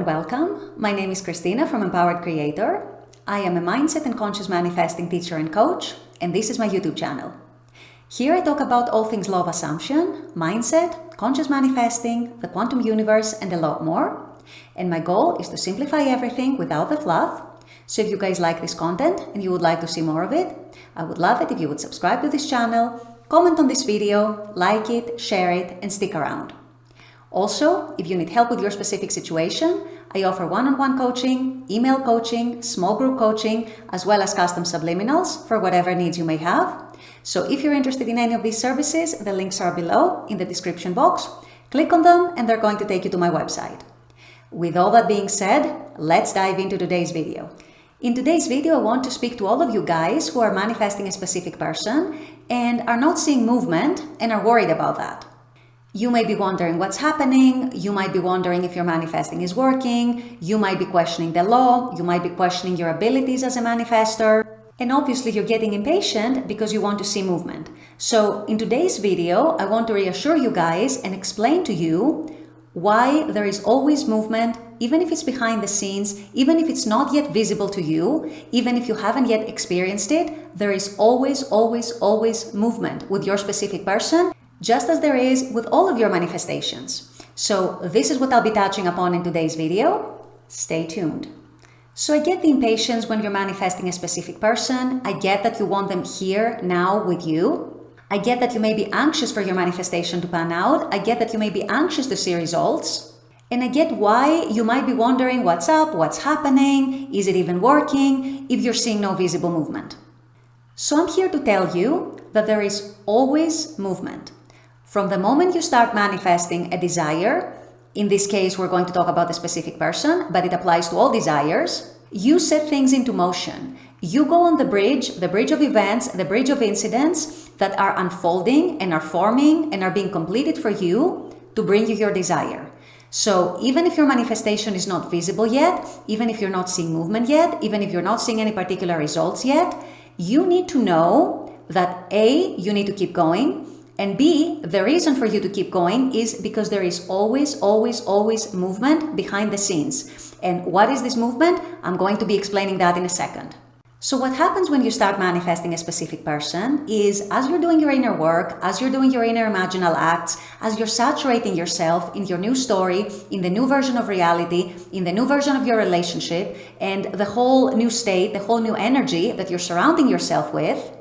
and welcome. My name is Christina from Empowered Creator. I am a mindset and conscious manifesting teacher and coach, and this is my YouTube channel. Here I talk about all things law of assumption, mindset, conscious manifesting, the quantum universe, and a lot more. And my goal is to simplify everything without the fluff. So if you guys like this content and you would like to see more of it, I would love it if you would subscribe to this channel, comment on this video, like it, share it, and stick around. Also, if you need help with your specific situation, I offer one-on-one coaching, email coaching, small group coaching, as well as custom subliminals for whatever needs you may have. So if you're interested in any of these services, the links are below in the description box. Click on them and they're going to take you to my website. With all that being said, let's dive into today's video. In today's video, I want to speak to all of you guys who are manifesting a specific person and are not seeing movement and are worried about that. You may be wondering what's happening, you might be wondering if your manifesting is working, you might be questioning the law, you might be questioning your abilities as a manifestor, and obviously you're getting impatient because you want to see movement. So in today's video, I want to reassure you guys and explain to you why there is always movement, even if it's behind the scenes, even if it's not yet visible to you, even if you haven't yet experienced it, there is always movement with your specific person, just as there is with all of your manifestations. So this is what I'll be touching upon in today's video. Stay tuned. So I get the impatience when you're manifesting a specific person. I get that you want them here, now with you. I get that you may be anxious for your manifestation to pan out. I get that you may be anxious to see results. And I get why you might be wondering what's up, what's happening, is it even working, if you're seeing no visible movement. So I'm here to tell you that there is always movement. From the moment you start manifesting a desire, in this case we're going to talk about a specific person, but it applies to all desires, you set things into motion. You go on the bridge of events, the bridge of incidents that are unfolding and are forming and are being completed for you to bring you your desire. So even if your manifestation is not visible yet, even if you're not seeing movement yet, even if you're not seeing any particular results yet, you need to know that A, you need to keep going, and B, the reason for you to keep going is because there is always movement behind the scenes. And what is this movement? I'm going to be explaining that in a second. So what happens when you start manifesting a specific person is as you're doing your inner work, as you're doing your inner imaginal acts, as you're saturating yourself in your new story, in the new version of reality, in the new version of your relationship, and the whole new state, the whole new energy that you're surrounding yourself with,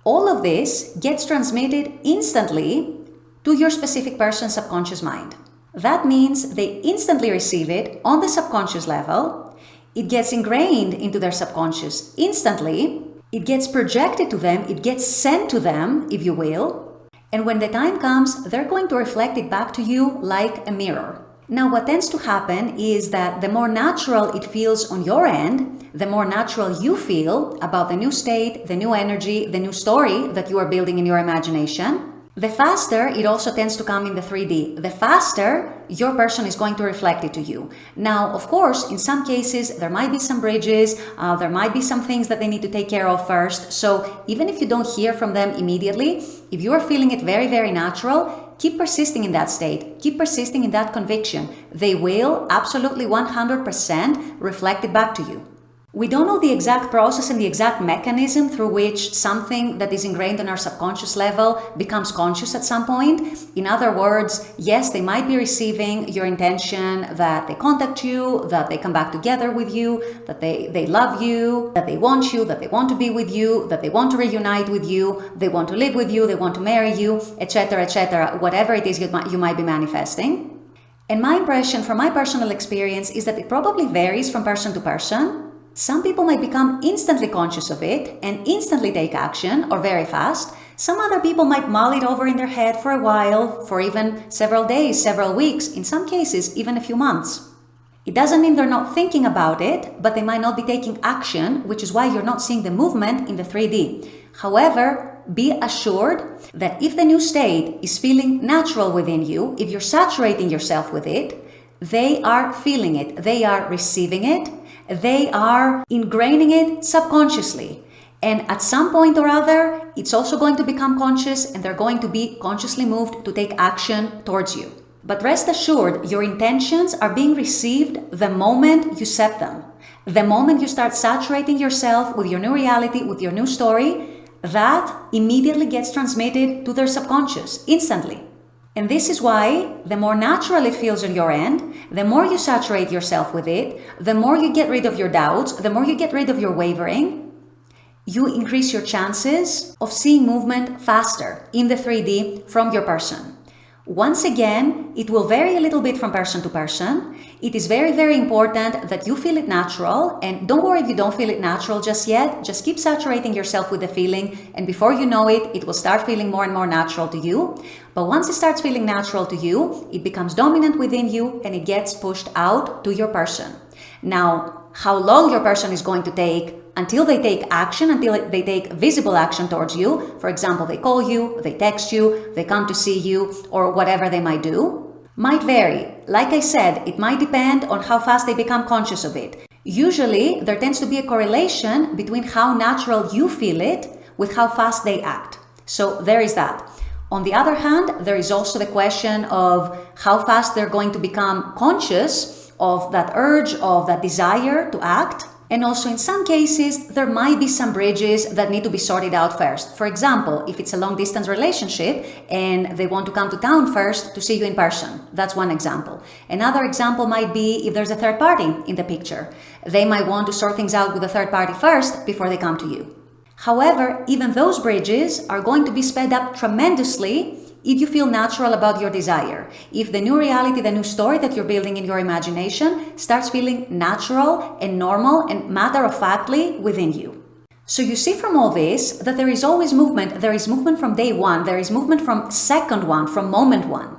all of this gets transmitted instantly to your specific person's subconscious mind. That means they instantly receive it on the subconscious level. It gets ingrained into their subconscious instantly. It gets projected to them. It gets sent to them, if you will. And when the time comes, they're going to reflect it back to you like a mirror. Now, what tends to happen is that the more natural it feels on your end, the more natural you feel about the new state, the new energy, the new story that you are building in your imagination, the faster it also tends to come in the 3D. The faster your person is going to reflect it to you. Now, of course, in some cases, there might be some bridges, there might be some things that they need to take care of first. So even if you don't hear from them immediately, if you are feeling it very natural, keep persisting in that state. Keep persisting in that conviction. They will absolutely 100% reflect it back to you. We don't know the exact process and the exact mechanism through which something that is ingrained on our subconscious level becomes conscious at some point. In other words, yes, they might be receiving your intention that they contact you, that they come back together with you, that they love you, that they want to be with you, that they want to reunite with you, they want to live with you, they want to marry you, etc., whatever it is you might be manifesting. And my impression from my personal experience is that it probably varies from person to person. Some people might become instantly conscious of it and instantly take action, or very fast. Some other people might mull it over in their head for a while, for even several days, several weeks, in some cases even a few months. It doesn't mean they're not thinking about it, but they might not be taking action, which is why you're not seeing the movement in the 3D. However, be assured that if the new state is feeling natural within you, if you're saturating yourself with it, they are feeling it, they are receiving it, they are ingraining it subconsciously. And at some point or other, it's also going to become conscious and they're going to be consciously moved to take action towards you. But rest assured, your intentions are being received the moment you set them. The moment you start saturating yourself with your new reality, with your new story, that immediately gets transmitted to their subconscious instantly. And this is why the more natural it feels on your end, the more you saturate yourself with it, the more you get rid of your doubts, the more you get rid of your wavering, you increase your chances of seeing movement faster in the 3D from your person. Once again, it will vary a little bit from person to person. It is very, very important that you feel it natural, and don't worry if you don't feel it natural just yet. Just keep saturating yourself with the feeling, and before you know it, it will start feeling more and more natural to you. But once it starts feeling natural to you, it becomes dominant within you and it gets pushed out to your person. Now, how long your person is going to take until they take action, until they take visible action towards you, for example, they call you, they text you, they come to see you, or whatever they might do, might vary. Like I said, it might depend on how fast they become conscious of it. Usually, there tends to be a correlation between how natural you feel it with how fast they act. So there is that. On the other hand, there is also the question of how fast they're going to become conscious of that urge, of that desire to act. And also in some cases, there might be some bridges that need to be sorted out first. For example, if it's a long distance relationship and they want to come to town first to see you in person. That's one example. Another example might be if there's a third party in the picture. They might want to sort things out with a third party first before they come to you. However, even those bridges are going to be sped up tremendously if you feel natural about your desire, if the new reality, the new story that you're building in your imagination starts feeling natural and normal and matter-of-factly within you. So you see from all this that there is always movement. There is movement from day one. There is movement from second one, from moment one.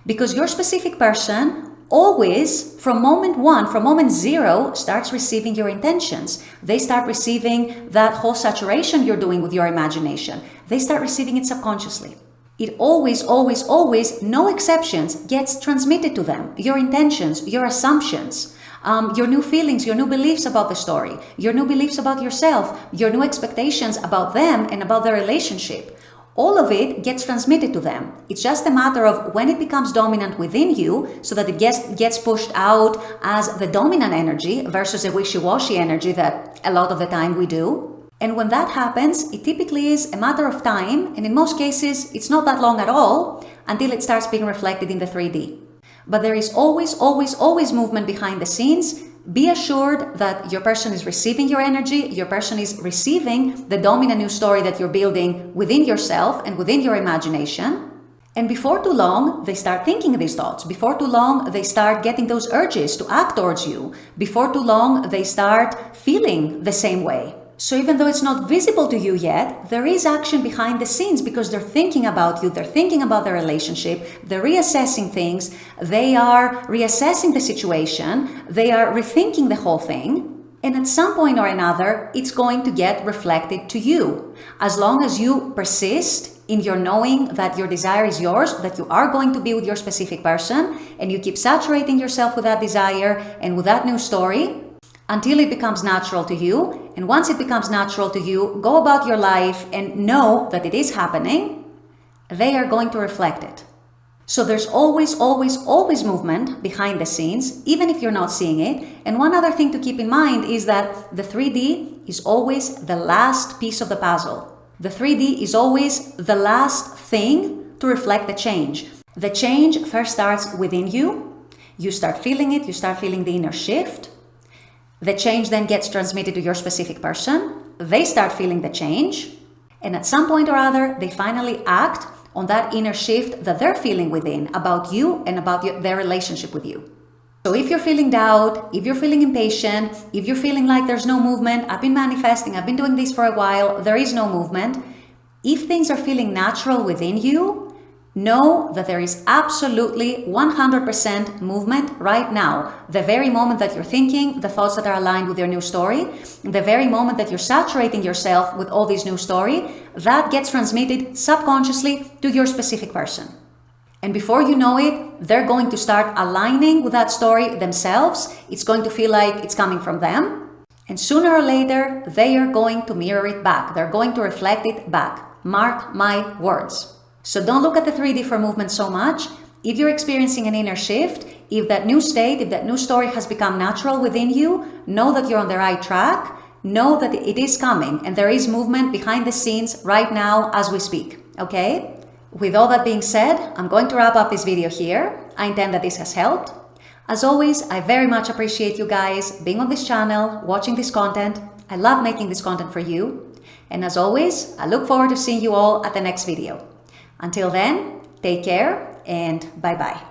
Because your specific person always, from moment one, from moment zero, starts receiving your intentions. They start receiving that whole saturation you're doing with your imagination. They start receiving it subconsciously. It always, always, always, no exceptions, gets transmitted to them. Your intentions, your assumptions, your new feelings, your new beliefs about the story, your new beliefs about yourself, your new expectations about them and about the relationship. All of it gets transmitted to them. It's just a matter of when it becomes dominant within you so that it gets pushed out as the dominant energy versus a wishy-washy energy that a lot of the time we do. And when that happens, it typically is a matter of time, and in most cases, it's not that long at all until it starts being reflected in the 3D. But there is always, always, always movement behind the scenes. Be assured that your person is receiving your energy, your person is receiving the dominant new story that you're building within yourself and within your imagination. And before too long, they start thinking these thoughts. Before too long, they start getting those urges to act towards you. Before too long, they start feeling the same way. So even though it's not visible to you yet, there is action behind the scenes because they're thinking about you, they're thinking about the relationship, they're reassessing things, they are reassessing the situation, they are rethinking the whole thing. And at some point or another, it's going to get reflected to you. As long as you persist in your knowing that your desire is yours, that you are going to be with your specific person, and you keep saturating yourself with that desire and with that new story, until it becomes natural to you. And once it becomes natural to you, go about your life and know that it is happening. They are going to reflect it. So there's always, always, always movement behind the scenes, even if you're not seeing it. And one other thing to keep in mind is that the 3D is always the last piece of the puzzle. The 3D is always the last thing to reflect the change. The change first starts within you. You start feeling it. You start feeling the inner shift. The change then gets transmitted to your specific person. They start feeling the change. And at some point or other, they finally act on that inner shift that they're feeling within about you and about their relationship with you. So if you're feeling doubt, if you're feeling impatient, if you're feeling like there's no movement, I've been manifesting, I've been doing this for a while, there is no movement. If things are feeling natural within you, know that there is absolutely 100% movement right now. The very moment that you're thinking the thoughts that are aligned with your new story, the very moment that you're saturating yourself with all this new story, that gets transmitted subconsciously to your specific person. And before you know it, they're going to start aligning with that story themselves. It's going to feel like it's coming from them. And sooner or later, they are going to mirror it back. They're going to reflect it back. Mark my words. So don't look at the 3D for movement so much. If you're experiencing an inner shift, if that new state, if that new story has become natural within you, know that you're on the right track. Know that it is coming and there is movement behind the scenes right now as we speak, okay? With all that being said, I'm going to wrap up this video here. I intend that this has helped. As always, I very much appreciate you guys being on this channel, watching this content. I love making this content for you. And as always, I look forward to seeing you all at the next video. Until then, take care and bye-bye.